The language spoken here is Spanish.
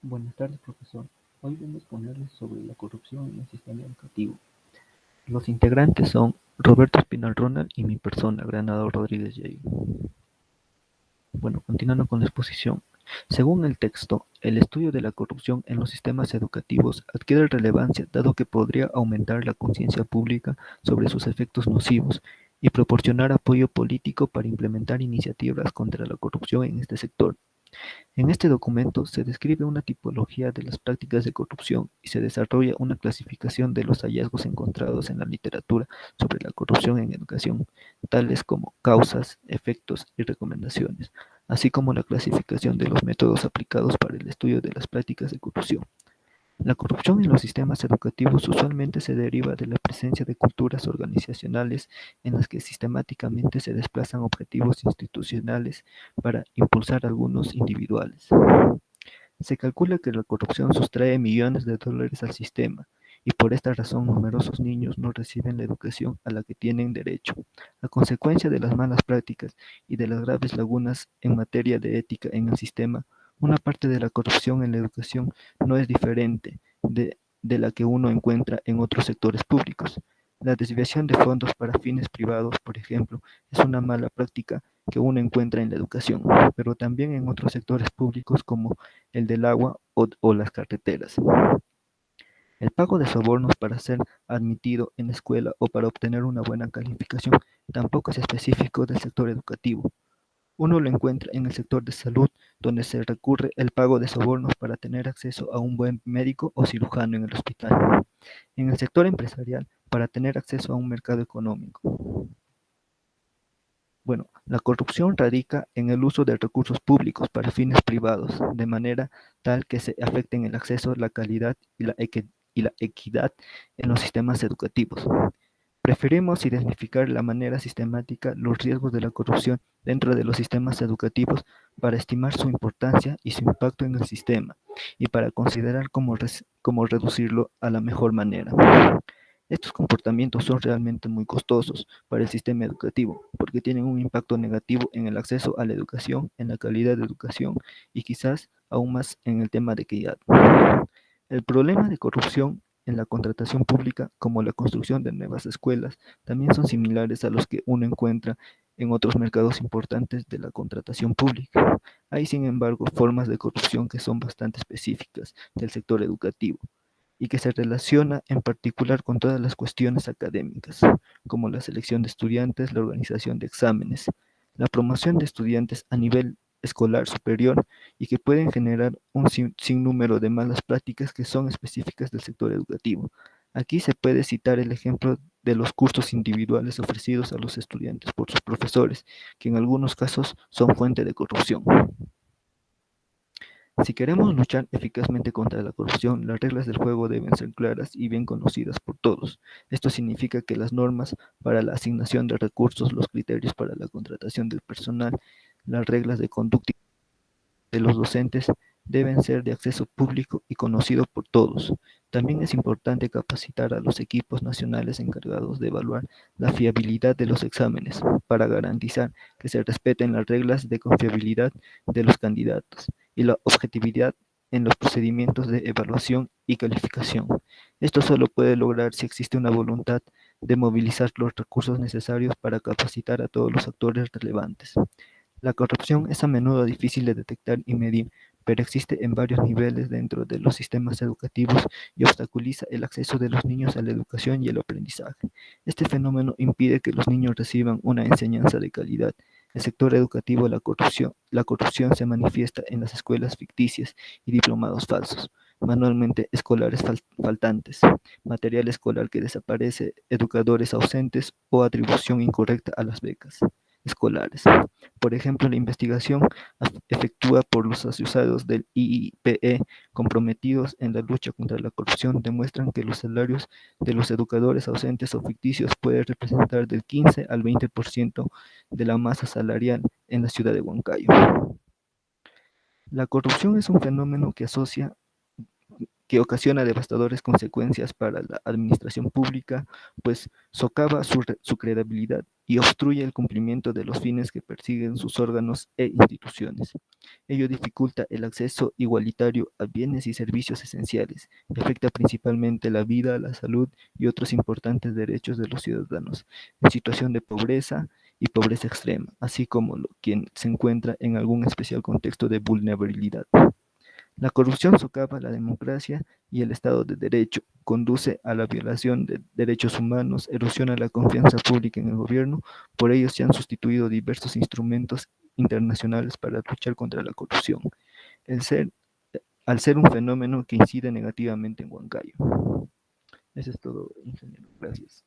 Buenas tardes, profesor. Hoy vengo a exponerles sobre la corrupción en el sistema educativo. Los integrantes son Roberto Espinal Ronald y mi persona, Granado Rodríguez Yey. Bueno, continuando con la exposición. Según el texto, el estudio de la corrupción en los sistemas educativos adquiere relevancia dado que podría aumentar la conciencia pública sobre sus efectos nocivos y proporcionar apoyo político para implementar iniciativas contra la corrupción en este sector. En este documento se describe una tipología de las prácticas de corrupción y se desarrolla una clasificación de los hallazgos encontrados en la literatura sobre la corrupción en educación, tales como causas, efectos y recomendaciones, así como la clasificación de los métodos aplicados para el estudio de las prácticas de corrupción. La corrupción en los sistemas educativos usualmente se deriva de la presencia de culturas organizacionales en las que sistemáticamente se desplazan objetivos institucionales para impulsar algunos individuales. Se calcula que la corrupción sustrae millones de dólares al sistema y por esta razón numerosos niños no reciben la educación a la que tienen derecho. A consecuencia de las malas prácticas y de las graves lagunas en materia de ética en el sistema, una parte de la corrupción en la educación no es diferente de la que uno encuentra en otros sectores públicos. La desviación de fondos para fines privados, por ejemplo, es una mala práctica que uno encuentra en la educación, pero también en otros sectores públicos como el del agua o las carreteras. El pago de sobornos para ser admitido en la escuela o para obtener una buena calificación tampoco es específico del sector educativo. Uno lo encuentra en el sector de salud, donde se recurre el pago de sobornos para tener acceso a un buen médico o cirujano en el hospital. En el sector empresarial, para tener acceso a un mercado económico. Bueno, la corrupción radica en el uso de recursos públicos para fines privados, de manera tal que se afecten el acceso, la calidad y la equidad en los sistemas educativos. Preferimos identificar de manera sistemática los riesgos de la corrupción dentro de los sistemas educativos para estimar su importancia y su impacto en el sistema y para considerar cómo reducirlo a la mejor manera. Estos comportamientos son realmente muy costosos para el sistema educativo porque tienen un impacto negativo en el acceso a la educación, en la calidad de educación y quizás aún más en el tema de equidad. El problema de corrupción en la contratación pública, como la construcción de nuevas escuelas, también son similares a los que uno encuentra en otros mercados importantes de la contratación pública. Hay, sin embargo, formas de corrupción que son bastante específicas del sector educativo y que se relaciona en particular con todas las cuestiones académicas, como la selección de estudiantes, la organización de exámenes, la promoción de estudiantes a nivel escolar superior y que pueden generar un sinnúmero de malas prácticas que son específicas del sector educativo. Aquí se puede citar el ejemplo de los cursos individuales ofrecidos a los estudiantes por sus profesores, que en algunos casos son fuente de corrupción. Si queremos luchar eficazmente contra la corrupción, las reglas del juego deben ser claras y bien conocidas por todos. Esto significa que las normas para la asignación de recursos, los criterios para la contratación del personal, las reglas de conducta de los docentes deben ser de acceso público y conocido por todos. También es importante capacitar a los equipos nacionales encargados de evaluar la fiabilidad de los exámenes para garantizar que se respeten las reglas de confiabilidad de los candidatos y la objetividad en los procedimientos de evaluación y calificación. Esto solo puede lograr si existe una voluntad de movilizar los recursos necesarios para capacitar a todos los actores relevantes. La corrupción es a menudo difícil de detectar y medir, pero existe en varios niveles dentro de los sistemas educativos y obstaculiza el acceso de los niños a la educación y el aprendizaje. Este fenómeno impide que los niños reciban una enseñanza de calidad. El sector educativo, la corrupción se manifiesta en las escuelas ficticias y diplomados falsos, manualmente escolares faltantes, material escolar que desaparece, educadores ausentes o atribución incorrecta a las becas escolares. Por ejemplo, la investigación efectuada por los asociados del IIPE comprometidos en la lucha contra la corrupción demuestran que los salarios de los educadores ausentes o ficticios pueden representar del 15 al 20% de la masa salarial en la ciudad de Huancayo. La corrupción es un fenómeno que ocasiona devastadoras consecuencias para la administración pública, pues socava su credibilidad y obstruye el cumplimiento de los fines que persiguen sus órganos e instituciones. Ello dificulta el acceso igualitario a bienes y servicios esenciales y afecta principalmente la vida, la salud y otros importantes derechos de los ciudadanos en situación de pobreza y pobreza extrema, así como quien se encuentra en algún especial contexto de vulnerabilidad. La corrupción socava la democracia y el Estado de Derecho, conduce a la violación de derechos humanos, erosiona la confianza pública en el gobierno, por ello se han sustituido diversos instrumentos internacionales para luchar contra la corrupción, el ser, al ser un fenómeno que incide negativamente en Huancayo. Eso es todo, ingeniero. Gracias.